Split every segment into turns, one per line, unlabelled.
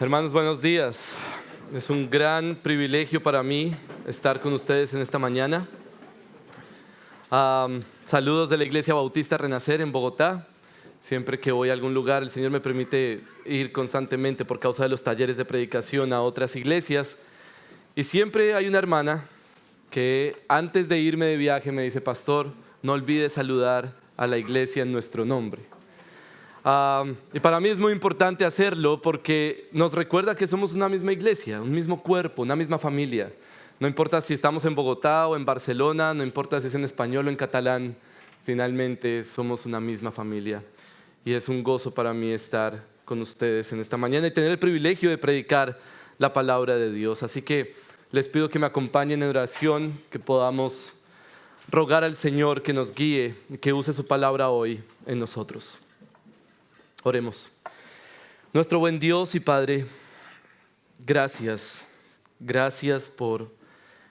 Hermanos, buenos días. Es un gran privilegio para mí estar con ustedes en esta mañana. Saludos de la Iglesia Bautista Renacer en Bogotá. Siempre que voy a algún lugar, el Señor me permite ir constantemente por causa de los talleres de predicación a otras iglesias. Y siempre hay una hermana que antes de irme de viaje me dice: pastor, no olvide saludar a la iglesia en nuestro nombre. Y para mí es muy importante hacerlo porque nos recuerda que somos una misma iglesia, un mismo cuerpo, una misma familia. No importa si estamos en Bogotá o en Barcelona, no importa si es en español o en catalán, finalmente somos una misma familia. Y es un gozo para mí estar con ustedes en esta mañana y tener el privilegio de predicar la palabra de Dios. Así que les pido que me acompañen en oración, que podamos rogar al Señor que nos guíe y que use su palabra hoy en nosotros. Oremos. Nuestro buen Dios y Padre, gracias por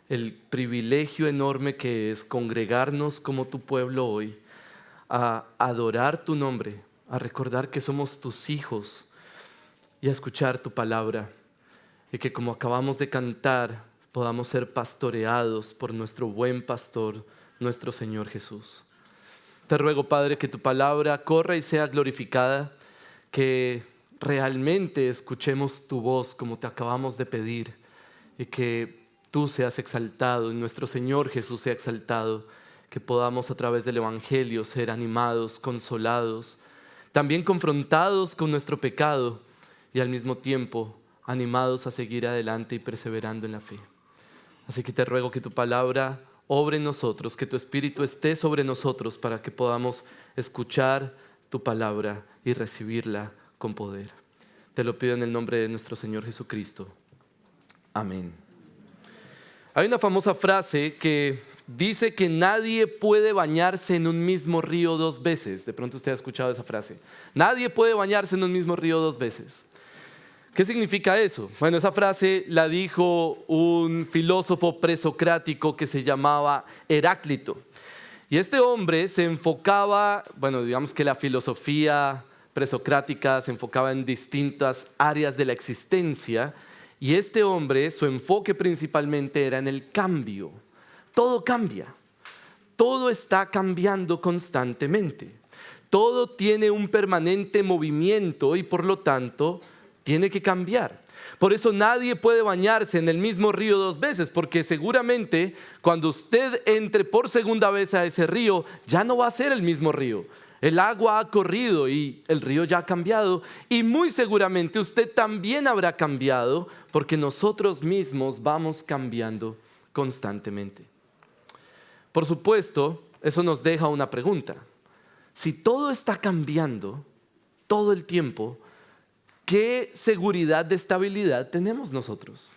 el privilegio enorme que es congregarnos como tu pueblo hoy, a adorar tu nombre, a recordar que somos tus hijos y a escuchar tu palabra, y que como acabamos de cantar podamos ser pastoreados por nuestro buen pastor, nuestro Señor Jesús. Te ruego, Padre, que tu palabra corra y sea glorificada, que realmente escuchemos tu voz como te acabamos de pedir, y que tú seas exaltado y nuestro Señor Jesús sea exaltado, que podamos a través del Evangelio ser animados, consolados, también confrontados con nuestro pecado y al mismo tiempo animados a seguir adelante y perseverando en la fe. Así que te ruego que tu palabra obre en nosotros, que tu Espíritu esté sobre nosotros para que podamos escuchar tu palabra y recibirla con poder. Te lo pido en el nombre de nuestro Señor Jesucristo. Amén. Hay una famosa frase que dice que nadie puede bañarse en un mismo río dos veces. De pronto usted ha escuchado esa frase. Nadie puede bañarse en un mismo río dos veces. ¿Qué significa eso? Bueno, esa frase la dijo un filósofo presocrático que se llamaba Heráclito. Y este hombre se enfocaba, digamos que la filosofía presocrática se enfocaba en distintas áreas de la existencia, y este hombre, su enfoque principalmente era en el cambio. Todo cambia, todo está cambiando constantemente, todo tiene un permanente movimiento y por lo tanto tiene que cambiar. Por eso nadie puede bañarse en el mismo río dos veces, porque seguramente cuando usted entre por segunda vez a ese río, ya no va a ser el mismo río. El agua ha corrido y el río ya ha cambiado, y muy seguramente usted también habrá cambiado, porque nosotros mismos vamos cambiando constantemente. Por supuesto, eso nos deja una pregunta. Si todo está cambiando todo el tiempo, ¿qué seguridad de estabilidad tenemos nosotros?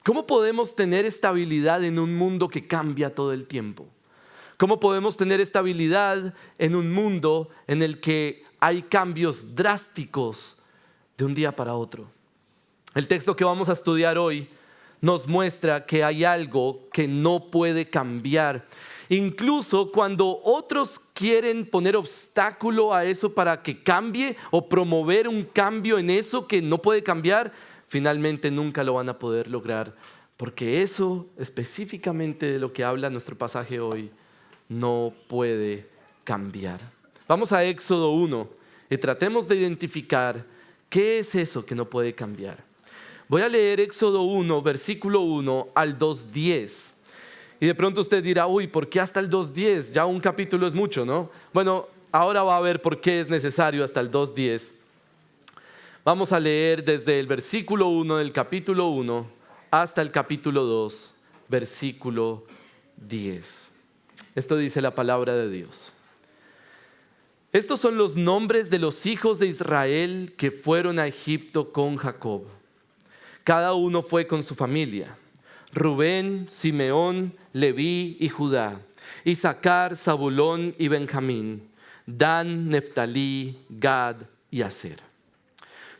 ¿Cómo podemos tener estabilidad en un mundo que cambia todo el tiempo? ¿Cómo podemos tener estabilidad en un mundo en el que hay cambios drásticos de un día para otro? El texto que vamos a estudiar hoy nos muestra que hay algo que no puede cambiar. Incluso cuando otros quieren poner obstáculo a eso para que cambie o promover un cambio en eso que no puede cambiar, finalmente nunca lo van a poder lograr, porque eso específicamente de lo que habla nuestro pasaje hoy no puede cambiar. Vamos a Éxodo 1 y tratemos de identificar qué es eso que no puede cambiar. Voy a leer Éxodo 1, versículo 1 al 2:10. Y de pronto usted dirá: uy, ¿por qué hasta el 2:10? Ya un capítulo es mucho, ¿no? Bueno, ahora va a ver por qué es necesario hasta el 2:10. Vamos a leer desde el versículo 1 del capítulo 1 hasta el capítulo 2, versículo 10. Esto dice la palabra de Dios. Estos son los nombres de los hijos de Israel que fueron a Egipto con Jacob. Cada uno fue con su familia: Rubén, Simeón, Leví y Judá, Isaacar, Zabulón y Benjamín, Dan, Neftalí, Gad y Aser.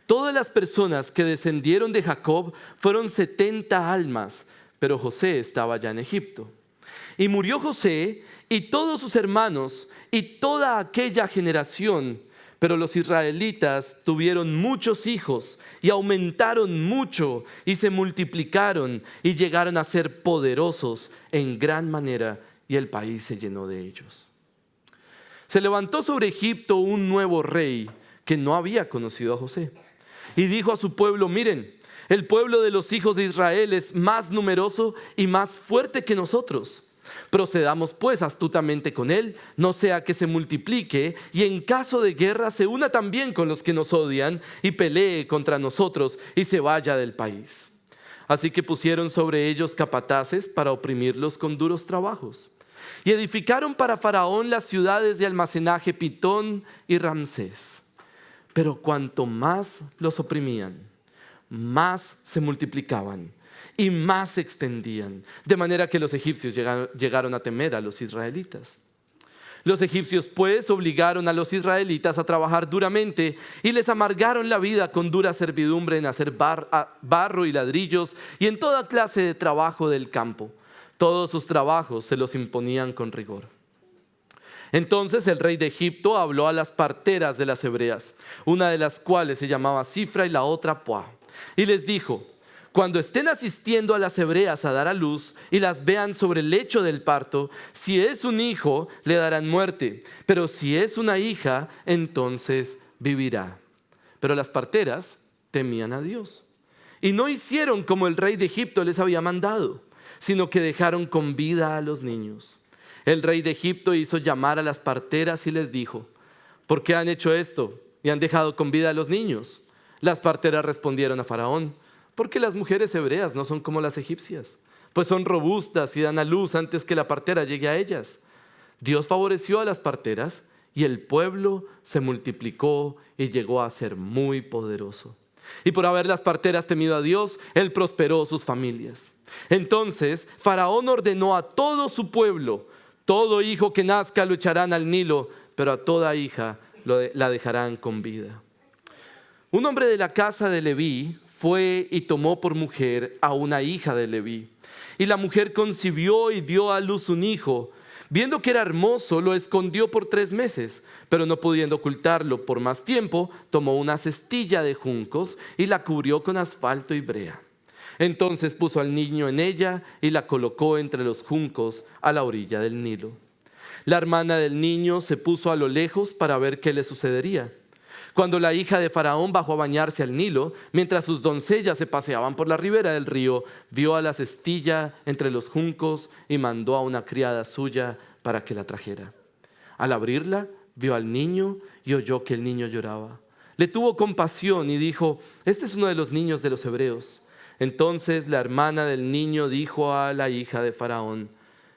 Todas las personas que descendieron de Jacob fueron 70 almas, pero José estaba ya en Egipto. Y murió José y todos sus hermanos y toda aquella generación, Pero los israelitas tuvieron muchos hijos y aumentaron mucho y se multiplicaron y llegaron a ser poderosos en gran manera, y el país se llenó de ellos. Se levantó sobre Egipto un nuevo rey que no había conocido a José y dijo a su pueblo: miren, el pueblo de los hijos de Israel es más numeroso y más fuerte que nosotros. Procedamos pues astutamente con él, no sea que se multiplique y en caso de guerra se una también con los que nos odian y pelee contra nosotros y se vaya del país. Así que pusieron sobre ellos capataces para oprimirlos con duros trabajos. Y edificaron para Faraón las ciudades de almacenaje Pitón y Ramsés. Pero cuanto más los oprimían, más se multiplicaban y más se extendían, de manera que los egipcios llegaron a temer a los israelitas. Los egipcios pues obligaron a los israelitas a trabajar duramente y les amargaron la vida con dura servidumbre en hacer barro y ladrillos y en toda clase de trabajo del campo. Todos sus trabajos se los imponían con rigor. Entonces el rey de Egipto habló a las parteras de las hebreas, una de las cuales se llamaba Cifra y la otra Puá, y les dijo: cuando estén asistiendo a las hebreas a dar a luz y las vean sobre el lecho del parto, si es un hijo, le darán muerte, pero si es una hija, entonces vivirá. Pero las parteras temían a Dios y no hicieron como el rey de Egipto les había mandado, sino que dejaron con vida a los niños. El rey de Egipto hizo llamar a las parteras y les dijo: ¿por qué han hecho esto y han dejado con vida a los niños? Las parteras respondieron a Faraón: porque las mujeres hebreas no son como las egipcias, pues son robustas y dan a luz antes que la partera llegue a ellas. Dios favoreció a las parteras y el pueblo se multiplicó y llegó a ser muy poderoso. Y por haber las parteras temido a Dios, Él prosperó sus familias. Entonces Faraón ordenó a todo su pueblo: todo hijo que nazca lo echarán al Nilo, pero a toda hija la dejarán con vida. Un hombre de la casa de Leví fue y tomó por mujer a una hija de Leví. Y la mujer concibió y dio a luz un hijo. Viendo que era hermoso, lo escondió por 3 meses, pero no pudiendo ocultarlo por más tiempo, tomó una cestilla de juncos y la cubrió con asfalto y brea. Entonces puso al niño en ella y la colocó entre los juncos a la orilla del Nilo. La hermana del niño se puso a lo lejos para ver qué le sucedería. Cuando la hija de Faraón bajó a bañarse al Nilo, mientras sus doncellas se paseaban por la ribera del río, vio a la cestilla entre los juncos y mandó a una criada suya para que la trajera. Al abrirla, vio al niño y oyó que el niño lloraba. Le tuvo compasión y dijo: este es uno de los niños de los hebreos. Entonces la hermana del niño dijo a la hija de Faraón: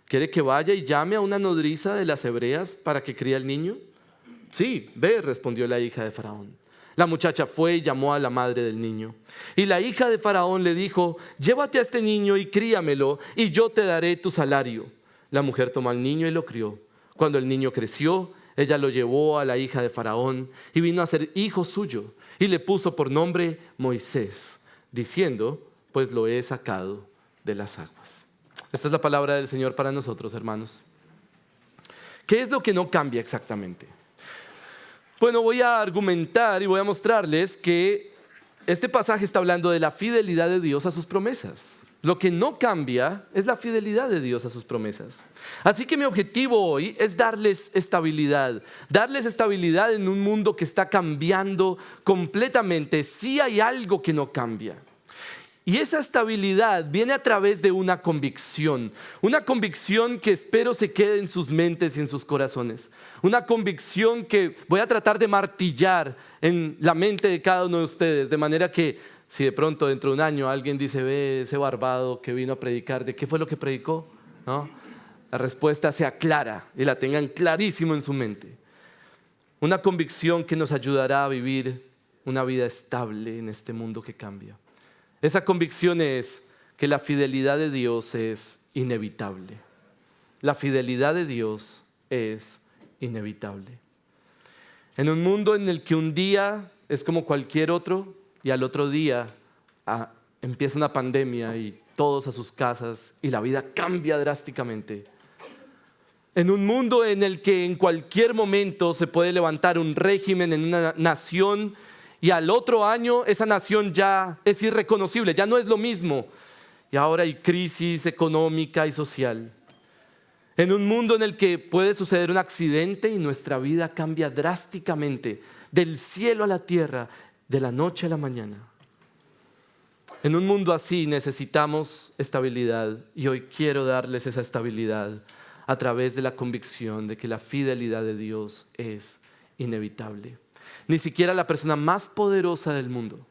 ¿quiere que vaya y llame a una nodriza de las hebreas para que críe al niño? Sí, ve, respondió la hija de Faraón. La muchacha fue y llamó a la madre del niño. Y la hija de Faraón le dijo: llévate a este niño y críamelo, y yo te daré tu salario. La mujer tomó al niño y lo crió. Cuando el niño creció, ella lo llevó a la hija de Faraón y vino a ser hijo suyo. Y le puso por nombre Moisés, diciendo: pues lo he sacado de las aguas. Esta es la palabra del Señor para nosotros, hermanos. ¿Qué es lo que no cambia exactamente? Bueno, voy a argumentar y voy a mostrarles que este pasaje está hablando de la fidelidad de Dios a sus promesas. Lo que no cambia es la fidelidad de Dios a sus promesas. Así que mi objetivo hoy es darles estabilidad en un mundo que está cambiando completamente. Sí hay algo que no cambia. Y esa estabilidad viene a través de una convicción que espero se quede en sus mentes y en sus corazones. Una convicción que voy a tratar de martillar en la mente de cada uno de ustedes, de manera que si de pronto dentro de un año alguien dice: ve ese barbado que vino a predicar, ¿de qué fue lo que predicó? ¿No? La respuesta sea clara y la tengan clarísimo en su mente. Una convicción que nos ayudará a vivir una vida estable en este mundo que cambia. Esa convicción es que la fidelidad de Dios es inevitable. La fidelidad de Dios es inevitable. En un mundo en el que un día es como cualquier otro y al otro día empieza una pandemia y todos a sus casas y la vida cambia drásticamente. En un mundo en el que en cualquier momento se puede levantar un régimen en una nación y al otro año esa nación ya es irreconocible, ya no es lo mismo. Y ahora hay crisis económica y social. En un mundo en el que puede suceder un accidente y nuestra vida cambia drásticamente, del cielo a la tierra, de la noche a la mañana. En un mundo así necesitamos estabilidad y hoy quiero darles esa estabilidad a través de la convicción de que la fidelidad de Dios es inevitable. Ni siquiera la persona más poderosa del mundo,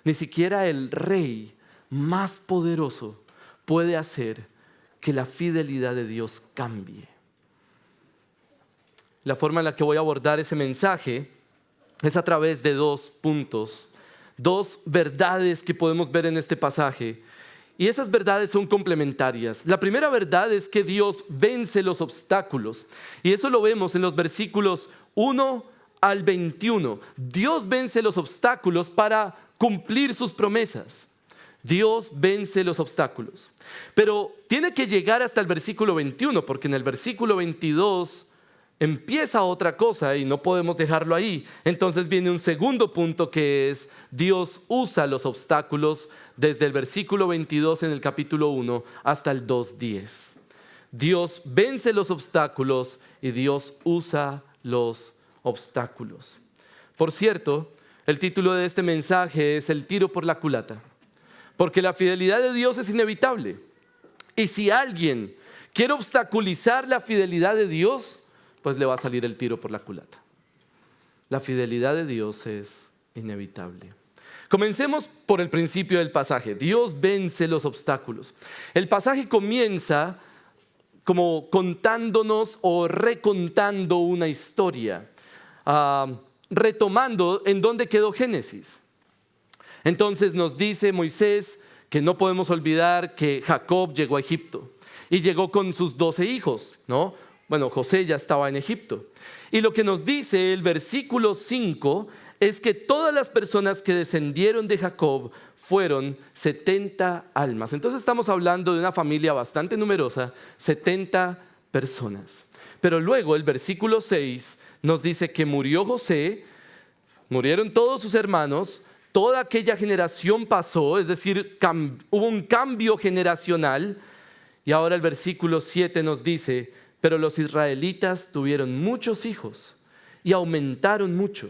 ni siquiera el rey más poderoso puede hacer que la fidelidad de Dios cambie. La forma en la que voy a abordar ese mensaje es a través de 2 puntos, 2 verdades que podemos ver en este pasaje. Y esas verdades son complementarias. La primera verdad es que Dios vence los obstáculos. Y eso lo vemos en los versículos 1 al 21. Dios vence los obstáculos para cumplir sus promesas. Dios vence los obstáculos. Pero tiene que llegar hasta el versículo 21, porque en el versículo 22 empieza otra cosa y no podemos dejarlo ahí. Entonces viene un segundo punto que es: Dios usa los obstáculos desde el versículo 22 en el capítulo 1 hasta el 2:10. Dios vence los obstáculos y Dios usa los obstáculos. Por cierto, el título de este mensaje es El tiro por la culata, porque la fidelidad de Dios es inevitable. Y si alguien quiere obstaculizar la fidelidad de Dios, pues le va a salir el tiro por la culata. La fidelidad de Dios es inevitable. Comencemos por el principio del pasaje. Dios vence los obstáculos. El pasaje comienza como contándonos o recontando una historia, retomando en dónde quedó Génesis. Entonces nos dice Moisés que no podemos olvidar que Jacob llegó a Egipto y llegó con sus 12 hijos, ¿no? Bueno, José ya estaba en Egipto. Y lo que nos dice el versículo 5 es que todas las personas que descendieron de Jacob fueron 70 almas. Entonces estamos hablando de una familia bastante numerosa, 70 personas. Pero luego el versículo 6 nos dice que murió José, murieron todos sus hermanos, toda aquella generación pasó, es decir, hubo un cambio generacional. Y ahora el versículo 7 nos dice: pero los israelitas tuvieron muchos hijos y aumentaron mucho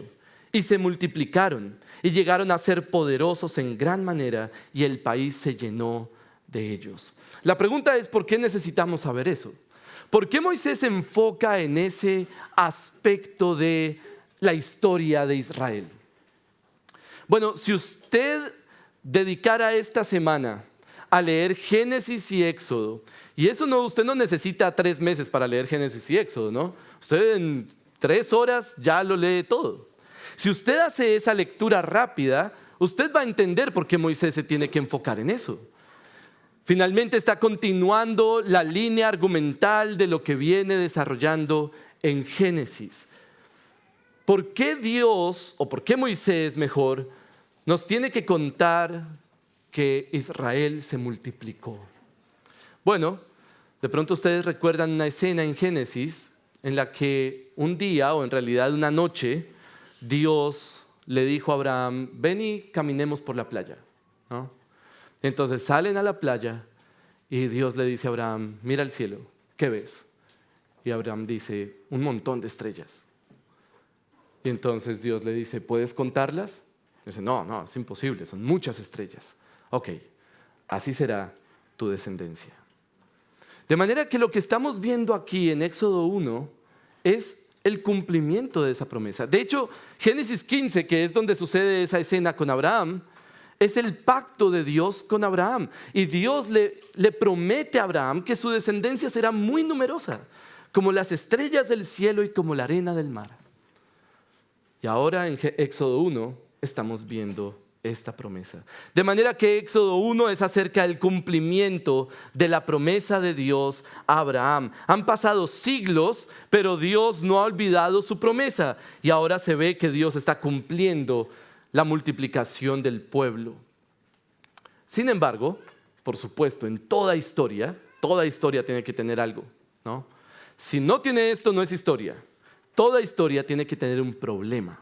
y se multiplicaron y llegaron a ser poderosos en gran manera y el país se llenó de ellos. La pregunta es: ¿por qué necesitamos saber eso? ¿Por qué Moisés se enfoca en ese aspecto de la historia de Israel? Bueno, si usted dedicara esta semana a leer Génesis y Éxodo, y eso no, usted no necesita 3 meses para leer Génesis y Éxodo, ¿no? Usted en 3 horas ya lo lee todo. Si usted hace esa lectura rápida, usted va a entender por qué Moisés se tiene que enfocar en eso. Finalmente está continuando la línea argumental de lo que viene desarrollando en Génesis. ¿Por qué Dios, o por qué Moisés mejor, nos tiene que contar que Israel se multiplicó? Bueno, de pronto ustedes recuerdan una escena en Génesis en la que un día, o en realidad una noche, Dios le dijo a Abraham: ven y caminemos por la playa, ¿no? Entonces salen a la playa y Dios le dice a Abraham: mira al cielo, ¿qué ves? Y Abraham dice: un montón de estrellas. Y entonces Dios le dice: ¿puedes contarlas? Y dice: no, es imposible, son muchas estrellas. Ok, así será tu descendencia. De manera que lo que estamos viendo aquí en Éxodo 1 es el cumplimiento de esa promesa. De hecho, Génesis 15, que es donde sucede esa escena con Abraham, es el pacto de Dios con Abraham. Y Dios le promete a Abraham que su descendencia será muy numerosa, como las estrellas del cielo y como la arena del mar. Y ahora en Éxodo 1 estamos viendo esta promesa. De manera que Éxodo 1 es acerca del cumplimiento de la promesa de Dios a Abraham. Han pasado siglos, pero Dios no ha olvidado su promesa. Y ahora se ve que Dios está cumpliendo la multiplicación del pueblo. Sin embargo, por supuesto, en toda historia tiene que tener algo, ¿no? Si no tiene esto, no es historia. Toda historia tiene que tener un problema,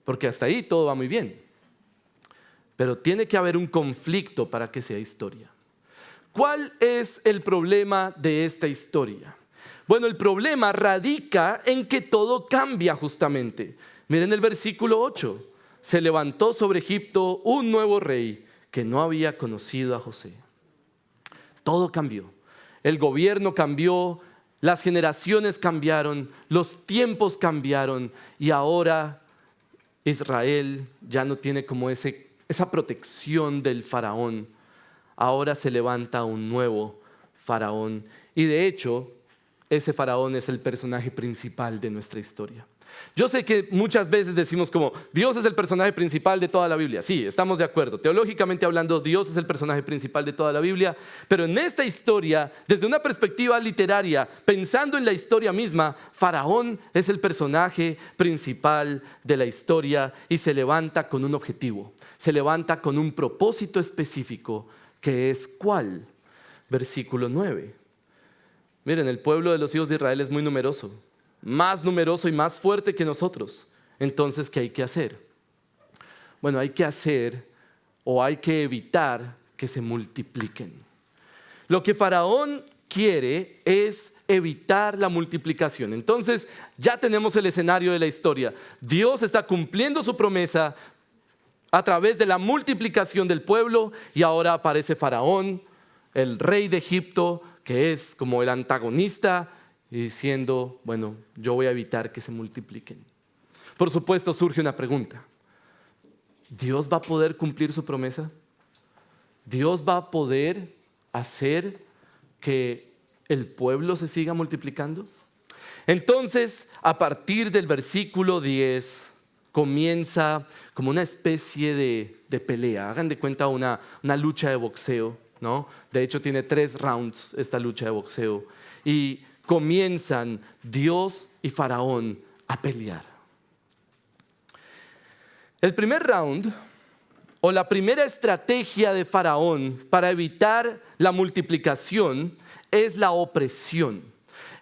porque hasta ahí todo va muy bien. Pero tiene que haber un conflicto para que sea historia. ¿Cuál es el problema de esta historia? Bueno, el problema radica en que todo cambia justamente. Miren el versículo 8. Se levantó sobre Egipto un nuevo rey que no había conocido a José. Todo cambió. El gobierno cambió, las generaciones cambiaron, los tiempos cambiaron y ahora Israel ya no tiene como esa protección del faraón. Ahora se levanta un nuevo faraón y de hecho ese faraón es el personaje principal de nuestra historia. Yo sé que muchas veces decimos como Dios es el personaje principal de toda la Biblia. Sí, estamos de acuerdo. Teológicamente hablando, Dios es el personaje principal de toda la Biblia. Pero en esta historia, desde una perspectiva literaria, pensando en la historia misma, Faraón es el personaje principal de la historia y se levanta con un objetivo. Se levanta con un propósito específico, que es ¿cuál? Versículo 9. Miren, el pueblo de los hijos de Israel es muy numeroso. Más numeroso y más fuerte que nosotros. Entonces, ¿qué hay que hacer? Bueno, hay que hacer o hay que evitar que se multipliquen. Lo que Faraón quiere es evitar la multiplicación. Entonces, ya tenemos el escenario de la historia. Dios está cumpliendo su promesa a través de la multiplicación del pueblo y ahora aparece Faraón, el rey de Egipto, que es como el antagonista y diciendo, bueno, yo voy a evitar que se multipliquen. Por supuesto, surge una pregunta. ¿Dios va a poder cumplir su promesa? ¿Dios va a poder hacer que el pueblo se siga multiplicando? Entonces, a partir del versículo 10, comienza como una especie de pelea. Hagan de cuenta una lucha de boxeo, ¿no? De hecho, tiene 3 rounds esta lucha de boxeo. Y comienzan Dios y Faraón a pelear. El primer round o la primera estrategia de Faraón para evitar la multiplicación es la opresión.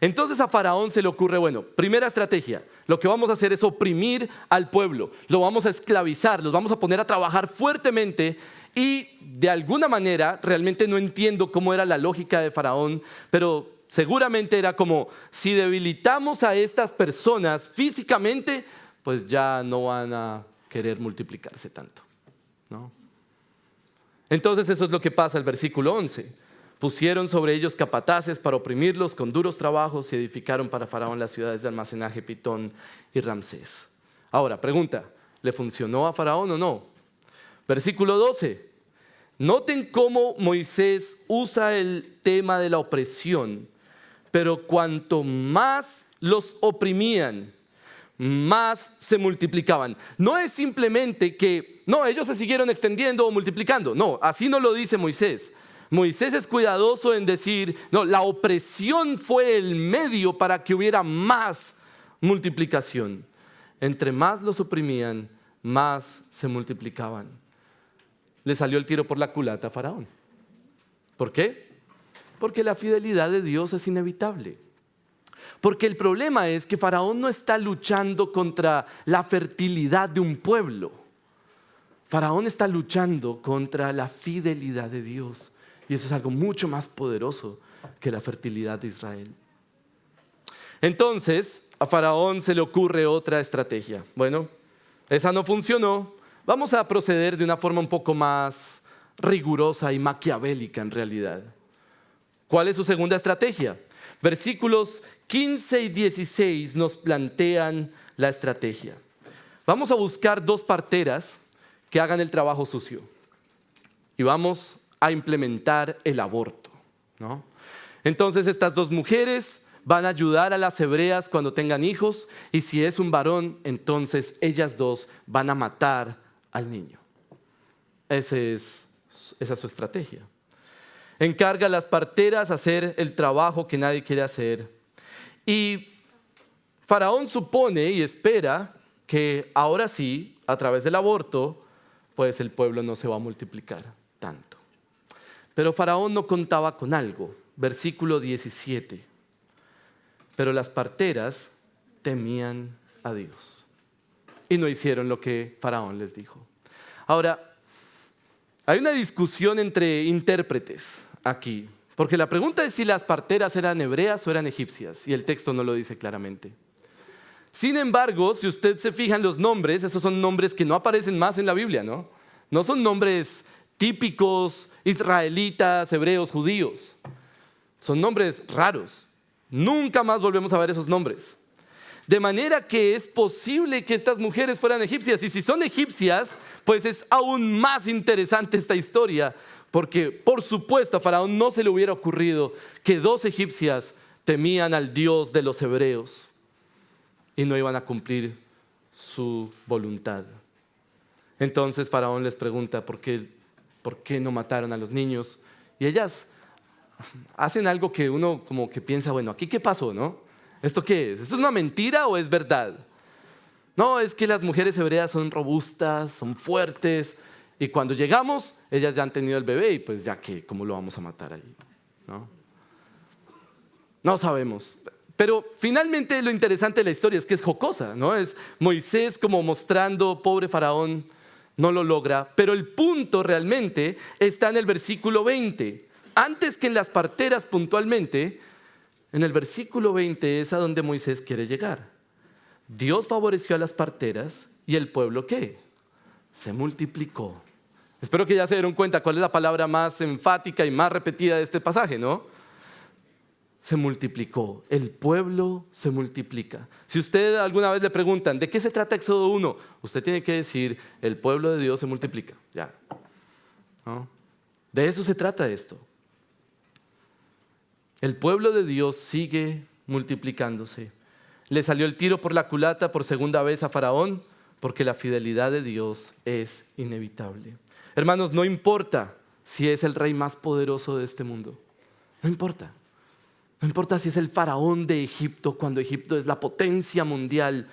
Entonces a Faraón se le ocurre, bueno, primera estrategia, lo que vamos a hacer es oprimir al pueblo, lo vamos a esclavizar, los vamos a poner a trabajar fuertemente y de alguna manera, realmente no entiendo cómo era la lógica de Faraón, pero seguramente era como, si debilitamos a estas personas físicamente, pues ya no van a querer multiplicarse tanto, ¿no? Entonces eso es lo que pasa el versículo 11. Pusieron sobre ellos capataces para oprimirlos con duros trabajos y edificaron para Faraón las ciudades de almacenaje Pitón y Ramsés. Ahora, pregunta, ¿le funcionó a Faraón o no? Versículo 12. Noten cómo Moisés usa el tema de la opresión. Pero cuanto más los oprimían, más se multiplicaban. No es simplemente que, no, ellos se siguieron extendiendo o multiplicando. No, así no lo dice Moisés. Moisés es cuidadoso en decir, no, la opresión fue el medio para que hubiera más multiplicación. Entre más los oprimían, más se multiplicaban. Le salió el tiro por la culata a Faraón. ¿Por qué? Porque la fidelidad de Dios es inevitable. Porque el problema es que Faraón no está luchando contra la fertilidad de un pueblo. Faraón está luchando contra la fidelidad de Dios. Y eso es algo mucho más poderoso que la fertilidad de Israel. Entonces, a Faraón se le ocurre otra estrategia. Bueno, esa no funcionó. Vamos a proceder de una forma un poco más rigurosa y maquiavélica en realidad. ¿Cuál es su segunda estrategia? Versículos 15 y 16 nos plantean la estrategia. Vamos a buscar 2 parteras que hagan el trabajo sucio. Y vamos a implementar el aborto, ¿no? Entonces estas 2 mujeres van a ayudar a las hebreas cuando tengan hijos. Y si es un varón, entonces ellas 2 van a matar al niño. Esa es su estrategia. Encarga a las parteras hacer el trabajo que nadie quiere hacer. Y Faraón supone y espera que ahora sí, a través del aborto, pues el pueblo no se va a multiplicar tanto. Pero Faraón no contaba con algo. Versículo 17. Pero las parteras temían a Dios y no hicieron lo que Faraón les dijo. Ahora, hay una discusión entre intérpretes aquí, porque la pregunta es si las parteras eran hebreas o eran egipcias, y el texto no lo dice claramente. Sin embargo, si usted se fija en los nombres, esos son nombres que no aparecen más en la Biblia, ¿no? No son nombres típicos israelitas, hebreos, judíos. Son nombres raros. Nunca más volvemos a ver esos nombres. De manera que es posible que estas mujeres fueran egipcias. Y si son egipcias, pues es aún más interesante esta historia. Porque, por supuesto, a Faraón no se le hubiera ocurrido que dos egipcias temían al Dios de los hebreos y no iban a cumplir su voluntad. Entonces Faraón les pregunta ¿por qué no mataron a los niños? Y ellas hacen algo que uno como que piensa, bueno, ¿aquí qué pasó, no? ¿Esto qué es? ¿Esto es una mentira o es verdad? No, es que las mujeres hebreas son robustas, son fuertes, y cuando llegamos, ellas ya han tenido el bebé, y pues ya que, ¿cómo lo vamos a matar ahí? No sabemos. Pero finalmente lo interesante de la historia es que es jocosa, ¿no? Es Moisés como mostrando, pobre Faraón, no lo logra. Pero el punto realmente está en el versículo 20. Antes que en las parteras puntualmente, en el versículo 20 es a donde Moisés quiere llegar. Dios favoreció a las parteras y el pueblo, ¿qué? Se multiplicó. Espero que ya se dieron cuenta cuál es la palabra más enfática y más repetida de este pasaje, ¿no? Se multiplicó, el pueblo se multiplica. Si usted alguna vez le preguntan, ¿de qué se trata Éxodo 1? Usted tiene que decir, el pueblo de Dios se multiplica. Ya. ¿No? De eso se trata esto. El pueblo de Dios sigue multiplicándose. Le salió el tiro por la culata por segunda vez a Faraón, porque la fidelidad de Dios es inevitable. Hermanos, no importa si es el rey más poderoso de este mundo. No importa. No importa si es el faraón de Egipto, cuando Egipto es la potencia mundial.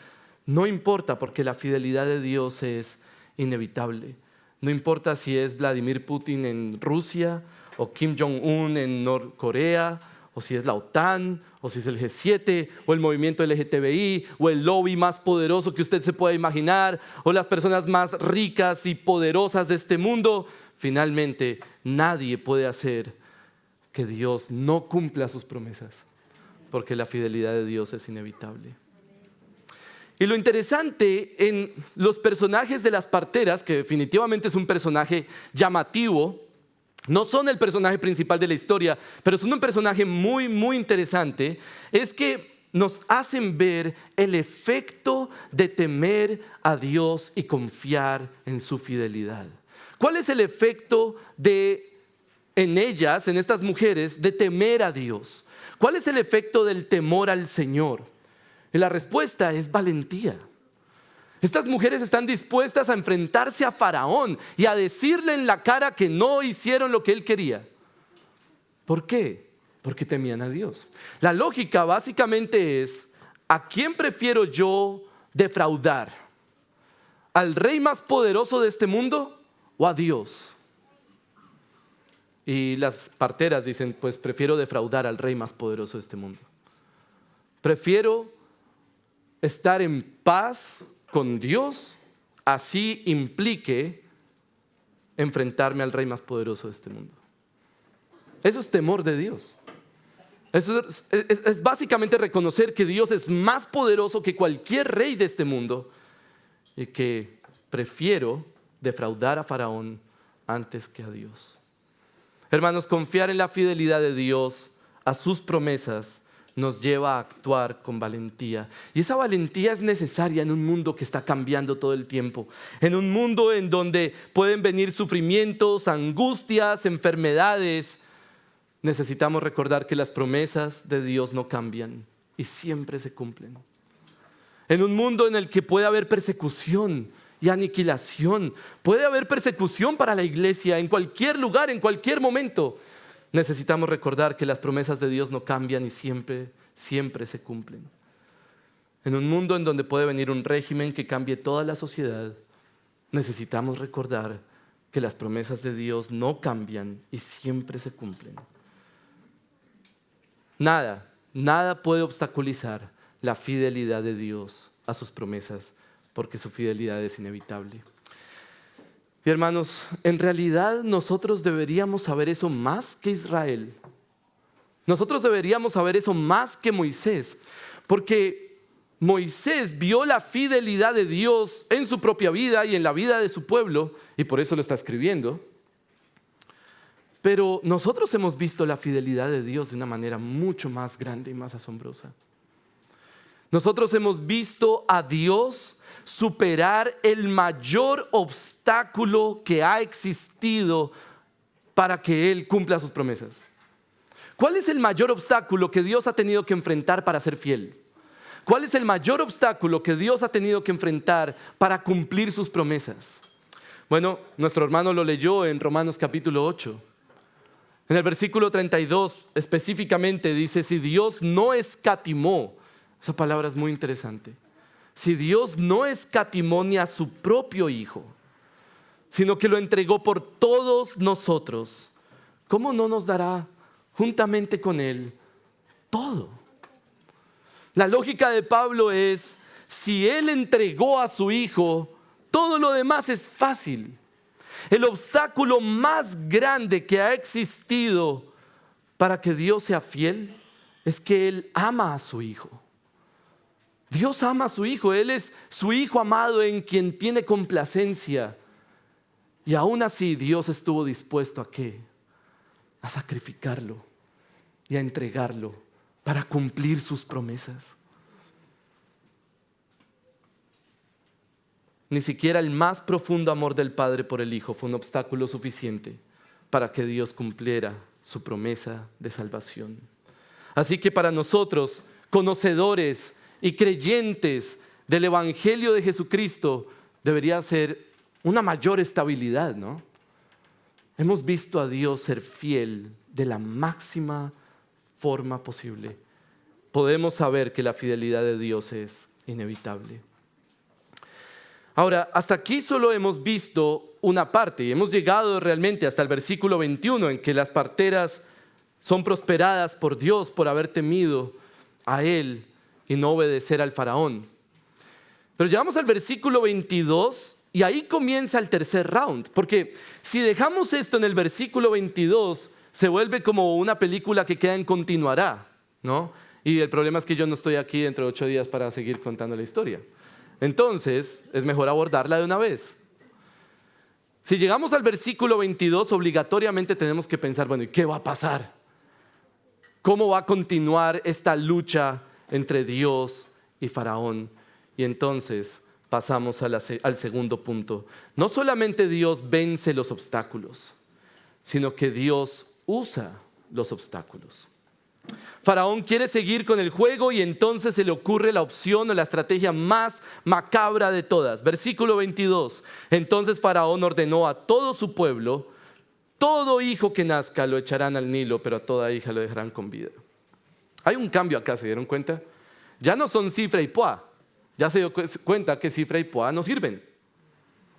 No importa, porque la fidelidad de Dios es inevitable. No importa si es Vladimir Putin en Rusia, o Kim Jong-un en Norcorea, o si es la OTAN, o si es el G7, o el movimiento LGTBI, o el lobby más poderoso que usted se pueda imaginar, o las personas más ricas y poderosas de este mundo. Finalmente, nadie puede hacer que Dios no cumpla sus promesas, porque la fidelidad de Dios es inevitable. Y lo interesante en los personajes de las parteras, que definitivamente es un personaje llamativo, no son el personaje principal de la historia, pero son un personaje muy, muy interesante, es que nos hacen ver el efecto de temer a Dios y confiar en su fidelidad. ¿Cuál es el efecto en ellas, en estas mujeres, de temer a Dios? ¿Cuál es el efecto del temor al Señor? Y la respuesta es valentía. Estas mujeres están dispuestas a enfrentarse a Faraón y a decirle en la cara que no hicieron lo que él quería. ¿Por qué? Porque temían a Dios. La lógica básicamente es, ¿a quién prefiero yo defraudar? ¿Al rey más poderoso de este mundo o a Dios? Y las parteras dicen, pues prefiero defraudar al rey más poderoso de este mundo. Prefiero estar en paz con Dios, así implique enfrentarme al rey más poderoso de este mundo. Eso es temor de Dios. Eso es básicamente reconocer que Dios es más poderoso que cualquier rey de este mundo y que prefiero defraudar a Faraón antes que a Dios. Hermanos, confiar en la fidelidad de Dios a sus promesas nos lleva a actuar con valentía. Y esa valentía es necesaria en un mundo que está cambiando todo el tiempo. En un mundo en donde pueden venir sufrimientos, angustias, enfermedades. Necesitamos recordar que las promesas de Dios no cambian y siempre se cumplen. En un mundo en el que puede haber persecución y aniquilación, puede haber persecución para la iglesia en cualquier lugar, en cualquier momento. Necesitamos recordar que las promesas de Dios no cambian y siempre, siempre se cumplen. En un mundo en donde puede venir un régimen que cambie toda la sociedad, necesitamos recordar que las promesas de Dios no cambian y siempre se cumplen. Nada nada puede obstaculizar la fidelidad de Dios a sus promesas, porque su fidelidad es inevitable. Y hermanos, en realidad nosotros deberíamos saber eso más que Israel. Nosotros deberíamos saber eso más que Moisés, porque Moisés vio la fidelidad de Dios en su propia vida y en la vida de su pueblo, y por eso lo está escribiendo. Pero nosotros hemos visto la fidelidad de Dios de una manera mucho más grande y más asombrosa. Nosotros hemos visto a Dios superar el mayor obstáculo que ha existido para que Él cumpla sus promesas. ¿Cuál es el mayor obstáculo que Dios ha tenido que enfrentar para ser fiel? ¿Cuál es el mayor obstáculo que Dios ha tenido que enfrentar para cumplir sus promesas? Bueno, nuestro hermano lo leyó en Romanos capítulo 8. En el versículo 32 específicamente dice, si Dios no escatimó, esa palabra es muy interesante, si Dios no escatimó ni a su propio Hijo, sino que lo entregó por todos nosotros, ¿cómo no nos dará juntamente con Él todo? La lógica de Pablo es, si Él entregó a su Hijo, todo lo demás es fácil. El obstáculo más grande que ha existido para que Dios sea fiel es que Él ama a su Hijo. Dios ama a su Hijo, Él es su Hijo amado en quien tiene complacencia. Y aún así Dios estuvo dispuesto ¿a qué? A sacrificarlo y a entregarlo para cumplir sus promesas. Ni siquiera el más profundo amor del Padre por el Hijo fue un obstáculo suficiente para que Dios cumpliera su promesa de salvación. Así que para nosotros, conocedores y creyentes del Evangelio de Jesucristo, debería ser una mayor estabilidad, ¿no? Hemos visto a Dios ser fiel de la máxima forma posible. Podemos saber que la fidelidad de Dios es inevitable. Ahora, hasta aquí solo hemos visto una parte y hemos llegado realmente hasta el versículo 21 en que las parteras son prosperadas por Dios por haber temido a Él y no obedecer al faraón. Pero llegamos al versículo 22 y ahí comienza el tercer round, porque si dejamos esto en el versículo 22 se vuelve como una película que queda en continuará, ¿no? Y el problema es que yo no estoy aquí dentro de 8 días para seguir contando la historia. Entonces, es mejor abordarla de una vez. Si llegamos al versículo 22, obligatoriamente tenemos que pensar, bueno, ¿y qué va a pasar? ¿Cómo va a continuar esta lucha entre Dios y Faraón? Y entonces pasamos al segundo punto. No solamente Dios vence los obstáculos, sino que Dios usa los obstáculos. Faraón quiere seguir con el juego y entonces se le ocurre la opción o la estrategia más macabra de todas. Versículo 22. Entonces Faraón ordenó a todo su pueblo, todo hijo que nazca lo echarán al Nilo, pero a toda hija lo dejarán con vida. Hay un cambio acá, ¿se dieron cuenta? Ya no son cifra y poa. Ya se dio cuenta que cifra y poa no sirven.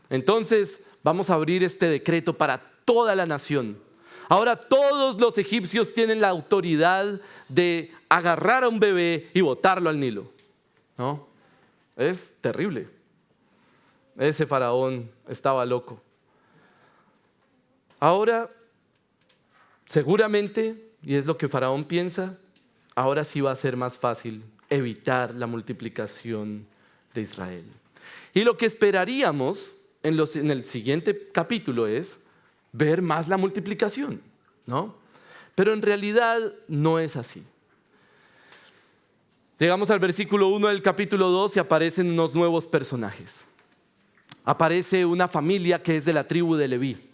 Entonces vamos a abrir este decreto para toda la nación. Ahora todos los egipcios tienen la autoridad de agarrar a un bebé y botarlo al Nilo, ¿no? Es terrible. Ese faraón estaba loco. Ahora, seguramente, y es lo que Faraón piensa, ahora sí va a ser más fácil evitar la multiplicación de Israel. Y lo que esperaríamos en el siguiente capítulo es ver más la multiplicación, ¿no? Pero en realidad no es así. Llegamos al versículo 1 del capítulo 2 y aparecen unos nuevos personajes. Aparece una familia que es de la tribu de Leví.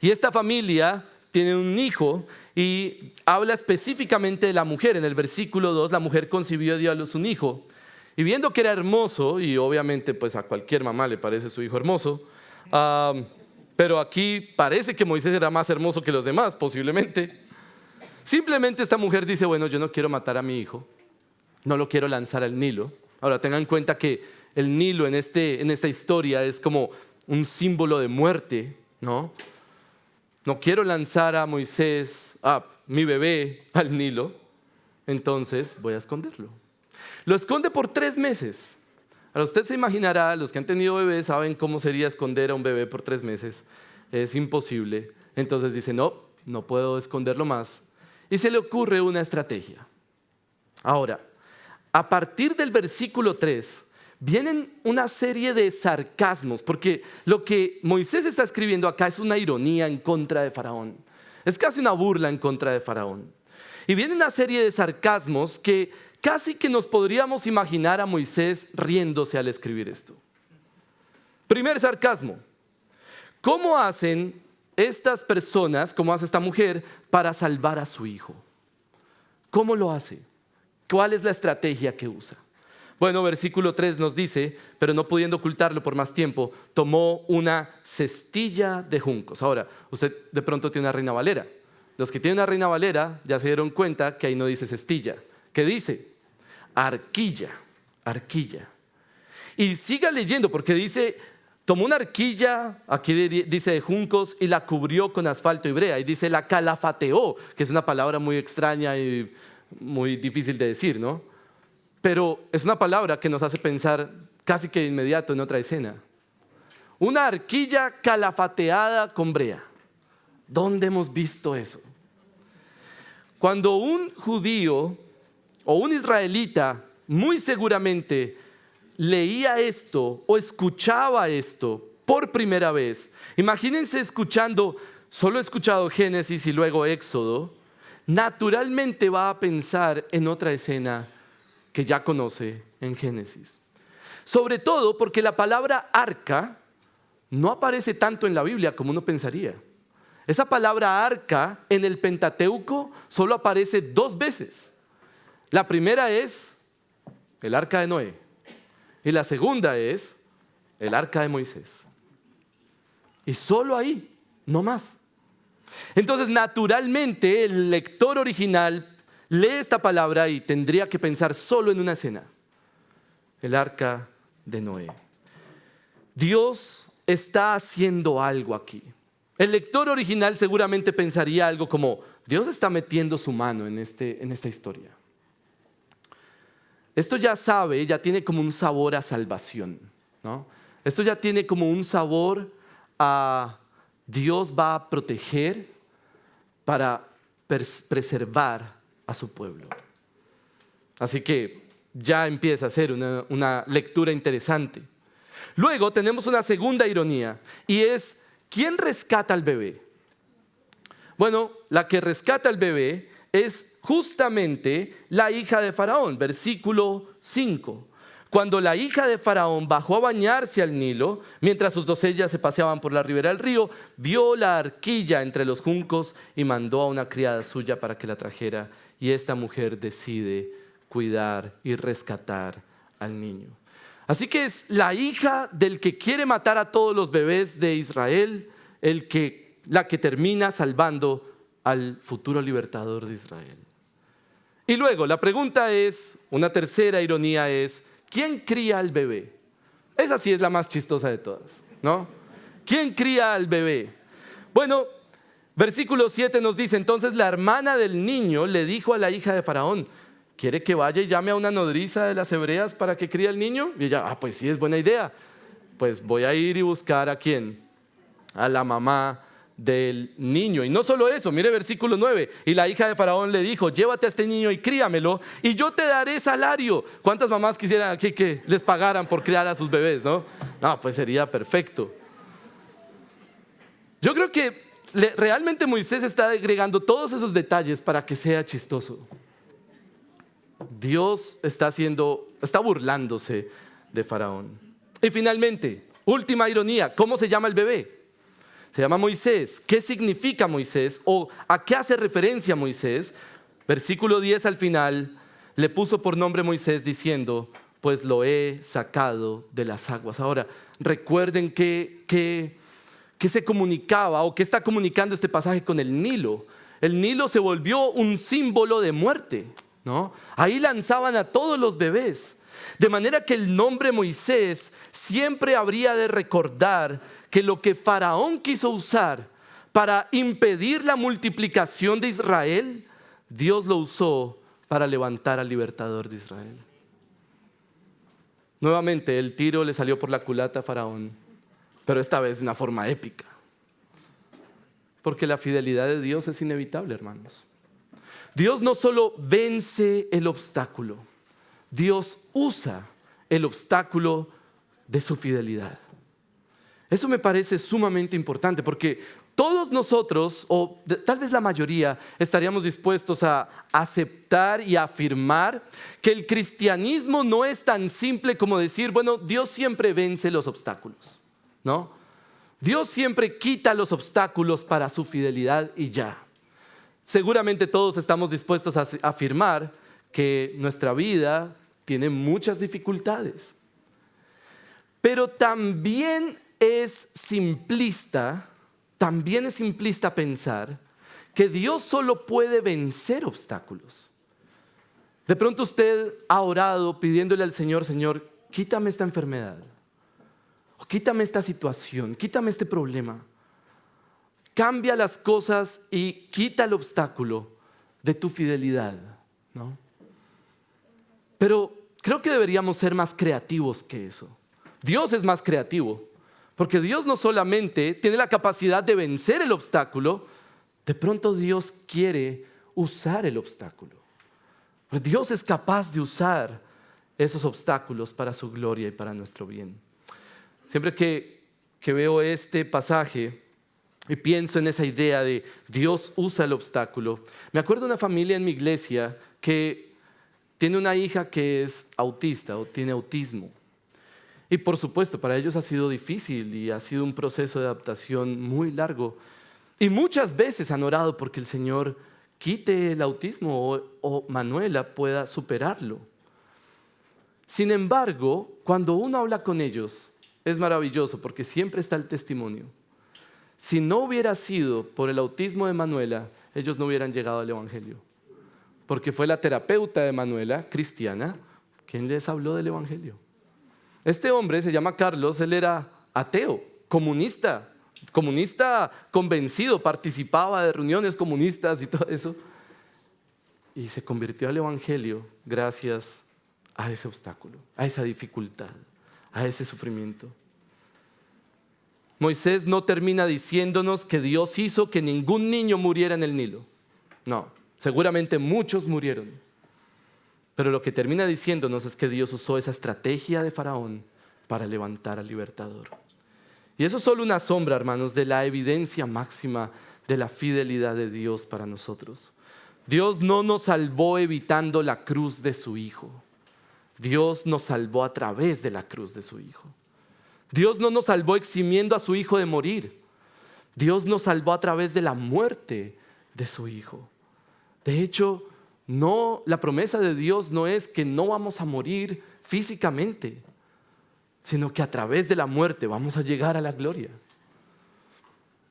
Y esta familia tiene un hijo y habla específicamente de la mujer. En el versículo 2, la mujer concibió y dio a luz un hijo. Y viendo que era hermoso, y obviamente pues a cualquier mamá le parece su hijo hermoso, pero aquí parece que Moisés era más hermoso que los demás, posiblemente. Simplemente esta mujer dice, bueno, yo no quiero matar a mi hijo, no lo quiero lanzar al Nilo. Ahora tengan en cuenta que el Nilo en esta historia es como un símbolo de muerte, ¿no? No quiero lanzar a Moisés, a mi bebé, al Nilo. entonces voy a esconderlo. Lo esconde por 3 meses. Ahora usted se imaginará, los que han tenido bebés saben cómo sería esconder a un bebé por 3 meses. Es imposible. Entonces dice, no puedo esconderlo más. Y se le ocurre una estrategia. Ahora, a partir del versículo 3, vienen una serie de sarcasmos, porque lo que Moisés está escribiendo acá es una ironía en contra de Faraón. Es casi una burla en contra de Faraón. Y viene una serie de sarcasmos que casi que nos podríamos imaginar a Moisés riéndose al escribir esto. Primer sarcasmo. ¿Cómo hacen estas personas, cómo hace esta mujer para salvar a su hijo? ¿Cómo lo hace? ¿Cuál es la estrategia que usa? Bueno, versículo 3 nos dice, pero no pudiendo ocultarlo por más tiempo, tomó una cestilla de juncos. Ahora, usted de pronto tiene una Reina Valera. Los que tienen una Reina Valera ya se dieron cuenta que ahí no dice cestilla. ¿Qué dice? Arquilla, arquilla. Y siga leyendo porque dice, tomó una arquilla, aquí dice de juncos, y la cubrió con asfalto y brea. Y dice, la calafateó, que es una palabra muy extraña y muy difícil de decir, ¿no? Pero es una palabra que nos hace pensar casi que de inmediato en otra escena. Una arquilla calafateada con brea. ¿Dónde hemos visto eso? Cuando un judío o un israelita muy seguramente leía esto o escuchaba esto por primera vez, imagínense escuchando, solo he escuchado Génesis y luego Éxodo, naturalmente va a pensar en otra escena que ya conoce en Génesis. Sobre todo porque la palabra arca no aparece tanto en la Biblia como uno pensaría. Esa palabra arca en el Pentateuco solo aparece 2 veces. La primera es el arca de Noé y la segunda es el arca de Moisés. Y solo ahí, no más. Entonces, naturalmente, el lector original lee esta palabra y tendría que pensar solo en una escena: el arca de Noé. Dios está haciendo algo aquí. El lector original seguramente pensaría algo como: Dios está metiendo su mano en esta historia. Esto ya tiene como un sabor a salvación, ¿no? Esto ya tiene como un sabor a Dios va a proteger para preservar a su pueblo. Así que ya empieza a ser una lectura interesante. Luego tenemos una segunda ironía y es: ¿quién rescata al bebé? Bueno, la que rescata al bebé es justamente la hija de Faraón, versículo 5. Cuando la hija de Faraón bajó a bañarse al Nilo, mientras sus doncellas se paseaban por la ribera del río, vio la arquilla entre los juncos y mandó a una criada suya para que la trajera. Y esta mujer decide cuidar y rescatar al niño. Así que es la hija del que quiere matar a todos los bebés de Israel, la que termina salvando al futuro libertador de Israel. Y luego la pregunta es, una tercera ironía es: ¿quién cría al bebé? Esa sí es la más chistosa de todas, ¿no? ¿Quién cría al bebé? Bueno, versículo 7 nos dice: entonces la hermana del niño le dijo a la hija de Faraón: ¿quiere que vaya y llame a una nodriza de las hebreas para que críe al niño? Y ella: pues sí, es buena idea. Pues voy a ir y buscar ¿a quién? A la mamá del niño. Y no solo eso, mire versículo 9. Y la hija de Faraón le dijo: llévate a este niño y críamelo y yo te daré salario. ¿Cuántas mamás quisieran aquí que les pagaran por criar a sus bebés, no? No, pues sería perfecto. Yo creo que realmente Moisés está agregando todos esos detalles para que sea chistoso. Dios está burlándose de Faraón. Y finalmente, última ironía: ¿cómo se llama el bebé? Se llama Moisés. ¿Qué significa Moisés? ¿O a qué hace referencia Moisés? Versículo 10 al final: le puso por nombre Moisés diciendo: pues lo he sacado de las aguas. Ahora, recuerden que se comunicaba o que está comunicando este pasaje con el Nilo. El Nilo se volvió un símbolo de muerte, ¿no? Ahí lanzaban a todos los bebés. De manera que el nombre Moisés siempre habría de recordar que lo que Faraón quiso usar para impedir la multiplicación de Israel, Dios lo usó para levantar al libertador de Israel. Nuevamente el tiro le salió por la culata a Faraón, pero esta vez de una forma épica. Porque la fidelidad de Dios es inevitable, hermanos. Dios no solo vence el obstáculo, Dios usa el obstáculo de su fidelidad. Eso me parece sumamente importante porque todos nosotros, o tal vez la mayoría, estaríamos dispuestos a aceptar y a afirmar que el cristianismo no es tan simple como decir, bueno, Dios siempre vence los obstáculos, ¿no? Dios siempre quita los obstáculos para su fidelidad y ya. Seguramente todos estamos dispuestos a afirmar que nuestra vida tiene muchas dificultades. Pero también es simplista pensar que Dios solo puede vencer obstáculos. De pronto usted ha orado pidiéndole al Señor, Señor, quítame esta enfermedad, o quítame esta situación, quítame este problema. Cambia las cosas y quita el obstáculo de tu fidelidad, ¿no? Pero creo que deberíamos ser más creativos que eso. Dios es más creativo, porque Dios no solamente tiene la capacidad de vencer el obstáculo, de pronto Dios quiere usar el obstáculo. Dios es capaz de usar esos obstáculos para su gloria y para nuestro bien. Siempre que veo este pasaje y pienso en esa idea de Dios usa el obstáculo, me acuerdo de una familia en mi iglesia que tiene una hija que es autista o tiene autismo. Y por supuesto, para ellos ha sido difícil y ha sido un proceso de adaptación muy largo. Y muchas veces han orado porque el Señor quite el autismo o Manuela pueda superarlo. Sin embargo, cuando uno habla con ellos, es maravilloso porque siempre está el testimonio. Si no hubiera sido por el autismo de Manuela, ellos no hubieran llegado al Evangelio. Porque fue la terapeuta de Manuela, cristiana, quien les habló del Evangelio. Este hombre se llama Carlos, él era ateo, comunista convencido, participaba de reuniones comunistas y todo eso. Y se convirtió al Evangelio gracias a ese obstáculo, a esa dificultad, a ese sufrimiento. Moisés no termina diciéndonos que Dios hizo que ningún niño muriera en el Nilo. No, seguramente muchos murieron. Pero lo que termina diciéndonos es que Dios usó esa estrategia de Faraón para levantar al libertador. Y eso es solo una sombra, hermanos, de la evidencia máxima de la fidelidad de Dios para nosotros. Dios no nos salvó evitando la cruz de su Hijo. Dios nos salvó a través de la cruz de su Hijo. Dios no nos salvó eximiendo a su Hijo de morir. Dios nos salvó a través de la muerte de su Hijo. De hecho, la promesa de Dios no es que no vamos a morir físicamente, sino que a través de la muerte vamos a llegar a la gloria.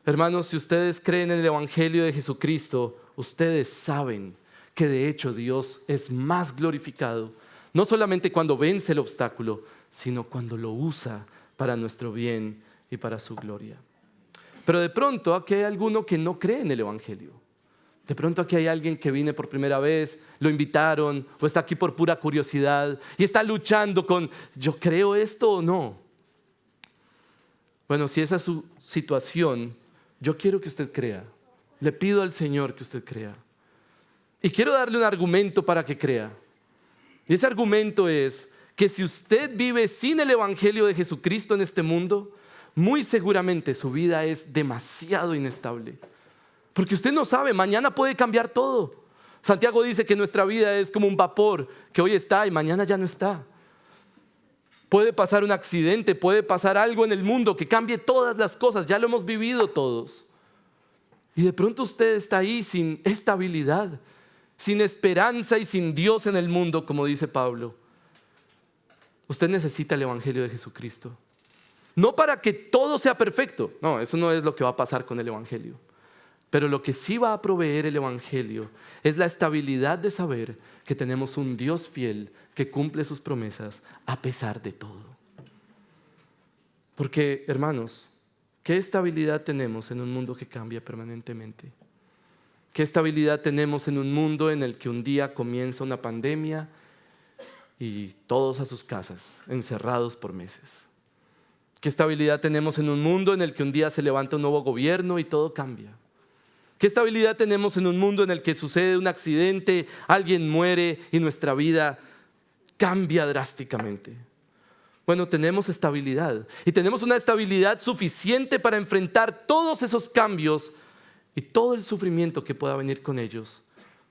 Hermanos, si ustedes creen en el Evangelio de Jesucristo, ustedes saben que de hecho Dios es más glorificado, no solamente cuando vence el obstáculo, sino cuando lo usa para nuestro bien y para su gloria. Pero de pronto aquí hay alguno que no cree en el Evangelio. De pronto aquí hay alguien que viene por primera vez, lo invitaron o está aquí por pura curiosidad y está luchando con, ¿yo creo esto o no? Bueno, si esa es su situación, yo quiero que usted crea. Le pido al Señor que usted crea. Y quiero darle un argumento para que crea. Y ese argumento es que si usted vive sin el Evangelio de Jesucristo en este mundo, muy seguramente su vida es demasiado inestable. Porque usted no sabe, mañana puede cambiar todo. Santiago dice que nuestra vida es como un vapor que hoy está y mañana ya no está. Puede pasar un accidente, puede pasar algo en el mundo que cambie todas las cosas, ya lo hemos vivido todos. Y de pronto usted está ahí sin estabilidad, sin esperanza y sin Dios en el mundo, como dice Pablo. Usted necesita el Evangelio de Jesucristo. No para que todo sea perfecto, no, eso no es lo que va a pasar con el Evangelio. Pero lo que sí va a proveer el Evangelio es la estabilidad de saber que tenemos un Dios fiel que cumple sus promesas a pesar de todo. Porque, hermanos, ¿qué estabilidad tenemos en un mundo que cambia permanentemente? ¿Qué estabilidad tenemos en un mundo en el que un día comienza una pandemia y todos a sus casas, encerrados por meses? ¿Qué estabilidad tenemos en un mundo en el que un día se levanta un nuevo gobierno y todo cambia? ¿Qué estabilidad tenemos en un mundo en el que sucede un accidente, alguien muere y nuestra vida cambia drásticamente? Bueno, tenemos estabilidad y tenemos una estabilidad suficiente para enfrentar todos esos cambios y todo el sufrimiento que pueda venir con ellos.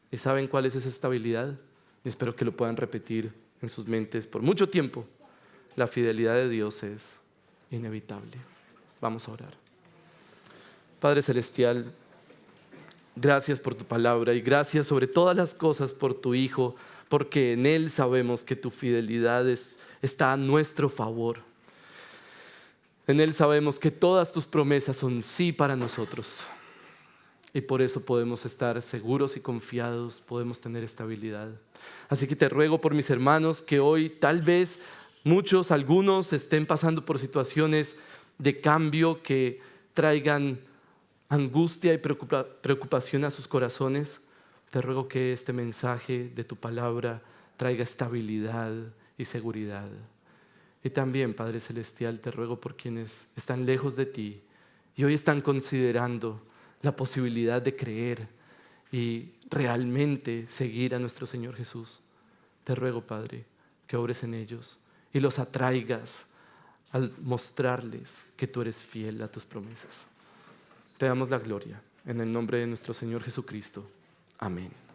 ¿Y saben cuál es esa estabilidad? Y espero que lo puedan repetir en sus mentes por mucho tiempo. La fidelidad de Dios es inevitable. Vamos a orar. Padre Celestial, gracias por tu palabra y gracias sobre todas las cosas por tu Hijo, porque en Él sabemos que tu fidelidad está a nuestro favor. En Él sabemos que todas tus promesas son sí para nosotros. Y por eso podemos estar seguros y confiados, podemos tener estabilidad. Así que te ruego por mis hermanos que hoy tal vez algunos estén pasando por situaciones de cambio que traigan angustia y preocupación a sus corazones. Te ruego que este mensaje de tu palabra traiga estabilidad y seguridad. Y también, Padre Celestial, te ruego por quienes están lejos de ti y hoy están considerando la posibilidad de creer y realmente seguir a nuestro Señor Jesús. Te ruego, Padre, que obres en ellos y los atraigas al mostrarles que tú eres fiel a tus promesas. Te damos la gloria en el nombre de nuestro Señor Jesucristo. Amén.